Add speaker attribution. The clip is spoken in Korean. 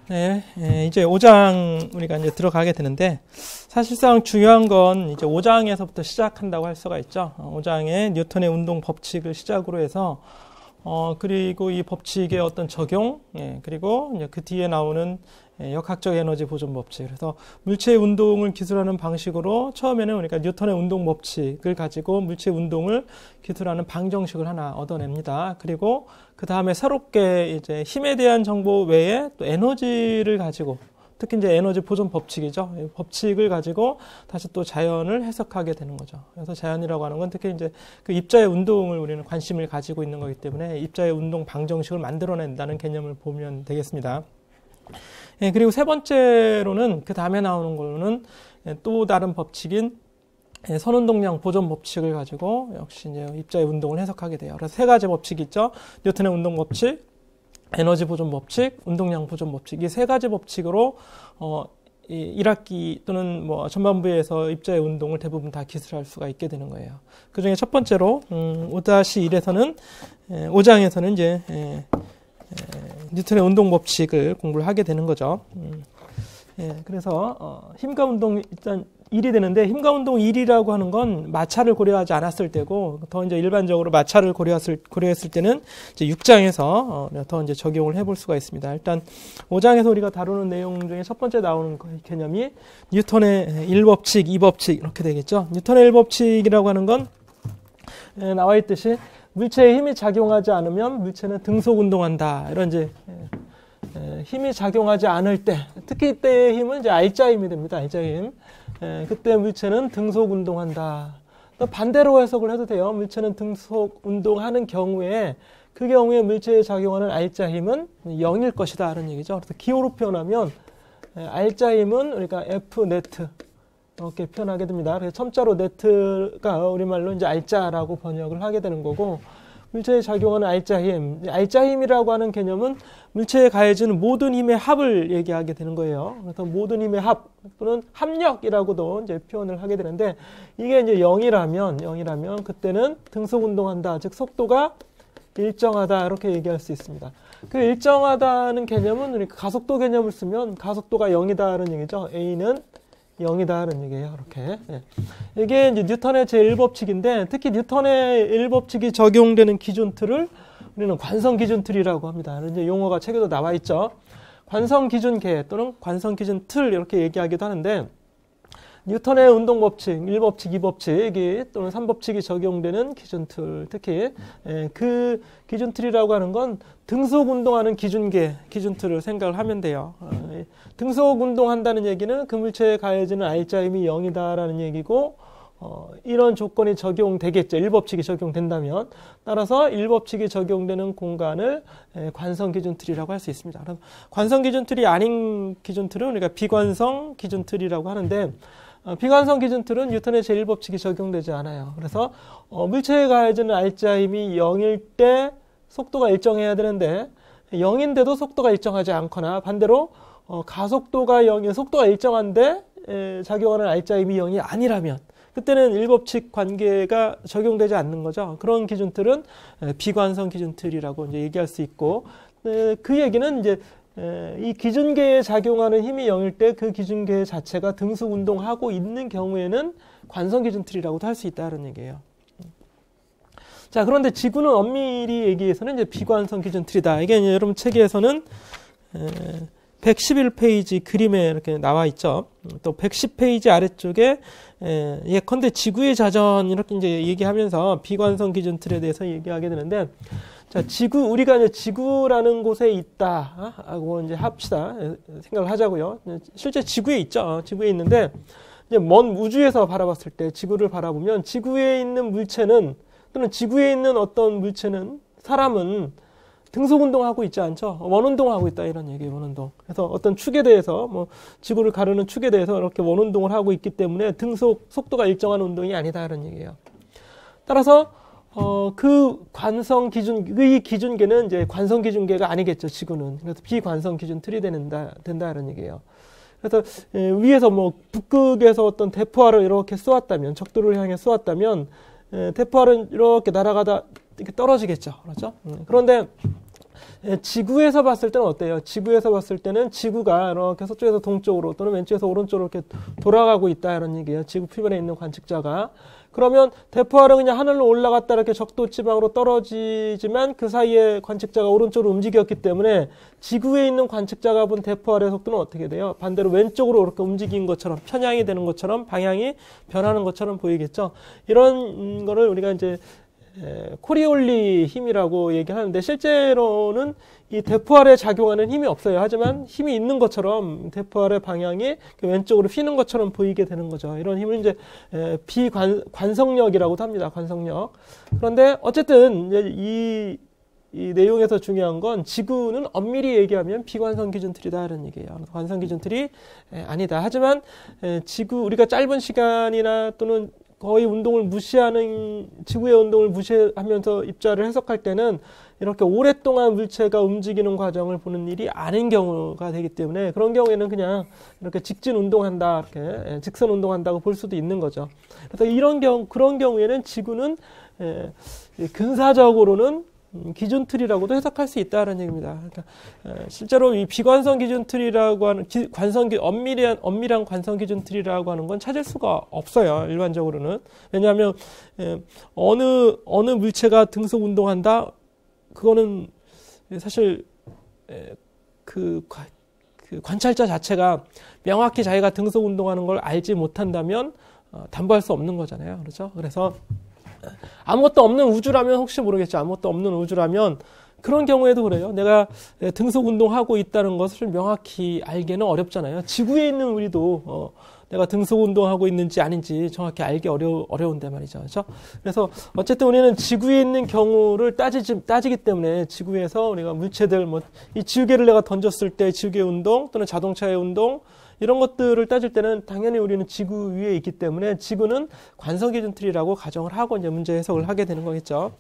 Speaker 1: 네, 이제 5장 우리가 이제 들어가게 되는데, 사실상 중요한 건 이제 5장에서부터 시작한다고 할 수가 있죠. 5장에 뉴턴의 운동 법칙을 시작으로 해서, 그리고 이 법칙의 어떤 적용, 그리고 이제 그 뒤에 나오는 역학적 에너지 보존 법칙. 그래서 물체의 운동을 기술하는 방식으로 처음에는 우리가 뉴턴의 운동 법칙을 가지고 물체의 운동을 기술하는 방정식을 하나 얻어냅니다. 그리고 그 다음에 새롭게 이제 힘에 대한 정보 외에 또 에너지를 가지고, 특히 이제 에너지 보존 법칙이죠. 법칙을 가지고 다시 또 자연을 해석하게 되는 거죠. 그래서 자연이라고 하는 건 특히 이제 그 입자의 운동을 우리는 관심을 가지고 있는 거기 때문에 입자의 운동 방정식을 만들어낸다는 개념을 보면 되겠습니다. 그리고 세 번째로는 그 다음에 나오는 걸로는 또 다른 법칙인 선운동량 보존 법칙을 가지고 역시 이제 입자의 운동을 해석하게 돼요. 그래서 세 가지 법칙이 있죠. 뉴턴의 운동 법칙, 에너지 보존 법칙, 운동량 보존 법칙. 이 세 가지 법칙으로 이 1학기 또는 뭐 전반부에서 입자의 운동을 대부분 다 기술할 수가 있게 되는 거예요. 그 중에 첫 번째로 5-1에서는 5장에서는 이제 뉴턴의 운동 법칙을 공부를 하게 되는 거죠. 그래서 힘과 운동 일단 1이 되는데, 힘과 운동 1이라고 하는 건 마찰을 고려하지 않았을 때고, 더 이제 일반적으로 마찰을 고려했을 때는 이제 6장에서 더 이제 적용을 해볼 수가 있습니다. 일단 5장에서 우리가 다루는 내용 중에 첫 번째 나오는 개념이 뉴턴의 1법칙, 2법칙 이렇게 되겠죠. 뉴턴의 1법칙이라고 하는 건 나와 있듯이 물체에 힘이 작용하지 않으면 물체는 등속 운동한다. 이런 이제 힘이 작용하지 않을 때, 특히 이때의 힘은 이제 R자 힘이 됩니다. R자 힘. 그때 물체는 등속 운동한다. 또 반대로 해석을 해도 돼요. 물체는 등속 운동하는 경우에 그 경우에 물체에 작용하는 R자 힘은 0일 것이다. 이런 얘기죠. 그래서 기호로 표현하면 R자 힘은 우리가 F 네트 이렇게 표현하게 됩니다. 그래서 첨자로 네트가 우리말로 이제 R자라고 번역을 하게 되는 거고, 물체에 작용하는 R자 힘, R자 힘이라고 하는 개념은 물체에 가해지는 모든 힘의 합을 얘기하게 되는 거예요. 그래서 모든 힘의 합 또는 합력이라고도 이제 표현을 하게 되는데, 이게 이제 0이라면 그때는 등속 운동한다, 즉 속도가 일정하다 이렇게 얘기할 수 있습니다. 그 일정하다는 개념은 우리 가속도 개념을 쓰면 가속도가 0이다라는 얘기죠. A는 0이다라는 얘기예요. 이렇게. 이게 이제 뉴턴의 제1법칙인데, 특히 뉴턴의 1법칙이 적용되는 기준틀을 우리는 관성기준틀이라고 합니다. 이제 용어가 책에도 나와 있죠. 관성기준계 또는 관성기준틀 이렇게 얘기하기도 하는데, 뉴턴의 운동법칙, 1법칙, 2법칙 또는 3법칙이 적용되는 기준틀, 특히 그 기준틀이라고 하는 건 등속 운동하는 기준틀을 생각을 하면 돼요. 등속 운동한다는 얘기는 그 물체에 가해지는 R자 힘이 0이다라는 얘기고, 이런 조건이 적용되겠죠. 1법칙이 적용된다면. 따라서 1법칙이 적용되는 공간을 관성 기준틀이라고 할 수 있습니다. 관성 기준틀이 아닌 기준틀은 우리가 비관성 기준틀이라고 하는데, 비관성 기준틀은 뉴턴의 제1법칙이 적용되지 않아요. 그래서 물체에 가해지는 R자 힘이 0일 때 속도가 일정해야 되는데, 0인데도 속도가 일정하지 않거나 반대로 가속도가 0인 속도가 일정한데 작용하는 R자 힘이 0이 아니라면 그때는 1법칙 관계가 적용되지 않는 거죠. 그런 기준틀은 비관성 기준틀이라고 이제 얘기할 수 있고, 그 얘기는 이제 이 기준계에 작용하는 힘이 0일 때 그 기준계 자체가 등속 운동하고 있는 경우에는 관성 기준틀이라고도 할 수 있다는 얘기예요. 자, 그런데 지구는 엄밀히 얘기해서는 이제 비관성 기준틀이다. 이게 이제 여러분 책에서는 111페이지 그림에 이렇게 나와 있죠. 또 110페이지 아래쪽에 예컨대 지구의 자전 이렇게 이제 얘기하면서 비관성 기준틀에 대해서 얘기하게 되는데, 자, 우리가 이제 지구라는 곳에 있다 하고 이제 합시다. 생각을 하자고요. 실제 지구에 있죠. 지구에 있는데, 이제 먼 우주에서 바라봤을 때 지구를 바라보면 지구에 있는 물체는, 또는 지구에 있는 어떤 물체는, 사람은 등속 운동하고 있지 않죠. 원운동하고 있다 이런 얘기예요. 원운동. 그래서 어떤 축에 대해서 뭐 지구를 가르는 축에 대해서 이렇게 원운동을 하고 있기 때문에 속도가 일정한 운동이 아니다 이런 얘기예요. 따라서 그 관성 이 기준계는 이제 관성 기준계가 아니겠죠. 지구는. 그래서 비관성 기준틀이 된다 이런 얘기예요. 그래서 위에서 뭐 북극에서 어떤 대포알을 이렇게 쏘았다면, 적도를 향해 쏘았다면 대포알은 이렇게 날아가다 이렇게 떨어지겠죠. 그렇죠? 그런데 지구에서 봤을 때는 어때요? 지구에서 봤을 때는 지구가 이렇게 서쪽에서 동쪽으로 또는 왼쪽에서 오른쪽으로 이렇게 돌아가고 있다 이런 얘기예요. 지구 표면에 있는 관측자가. 그러면 대포알은 그냥 하늘로 올라갔다 이렇게 적도 지방으로 떨어지지만 그 사이에 관측자가 오른쪽으로 움직였기 때문에 지구에 있는 관측자가 본 대포알의 속도는 어떻게 돼요? 반대로 왼쪽으로 이렇게 움직인 것처럼 편향이 되는 것처럼 방향이 변하는 것처럼 보이겠죠. 이런 거를 우리가 이제 코리올리 힘이라고 얘기하는데 실제로는 이 대포알에 작용하는 힘이 없어요. 하지만 힘이 있는 것처럼 대포알의 방향이 왼쪽으로 휘는 것처럼 보이게 되는 거죠. 이런 힘을 이제 비관성력이라고도 합니다. 관성력. 그런데 어쨌든 이 내용에서 중요한 건 지구는 엄밀히 얘기하면 비관성 기준틀이다 이런 얘기예요. 관성 기준틀이 아니다. 하지만 지구 우리가 짧은 시간이나 또는 거의 운동을 무시하는 지구의 운동을 무시하면서 입자를 해석할 때는 이렇게 오랫동안 물체가 움직이는 과정을 보는 일이 아닌 경우가 되기 때문에 그런 경우에는 그냥 이렇게 직진 운동한다, 이렇게 직선 운동한다고 볼 수도 있는 거죠. 그래서 그런 경우에는 지구는 근사적으로는 기준틀이라고도 해석할 수 있다는 얘기입니다. 그러니까 실제로 이 비관성 기준틀이라고 하는 엄밀한 관성 기준틀이라고 하는 건 찾을 수가 없어요. 일반적으로는. 왜냐하면 어느 물체가 등속 운동한다. 그거는 사실 그 관찰자 자체가 명확히 자기가 등속 운동하는 걸 알지 못한다면 담보할 수 없는 거잖아요. 그렇죠? 그래서 아무것도 없는 우주라면 혹시 모르겠죠. 아무것도 없는 우주라면 그런 경우에도 그래요. 내가 등속 운동하고 있다는 것을 명확히 알기는 어렵잖아요. 지구에 있는 우리도 내가 등속 운동하고 있는지 아닌지 정확히 알기 어려운데 말이죠. 그렇죠? 그래서 어쨌든 우리는 지구에 있는 경우를 따지기 때문에 지구에서 우리가 물체들 이 지우개를 내가 던졌을 때 지우개 운동 또는 자동차의 운동 이런 것들을 따질 때는 당연히 우리는 지구 위에 있기 때문에 지구는 관성 기준틀이라고 가정을 하고 이제 문제 해석을 하게 되는 거겠죠.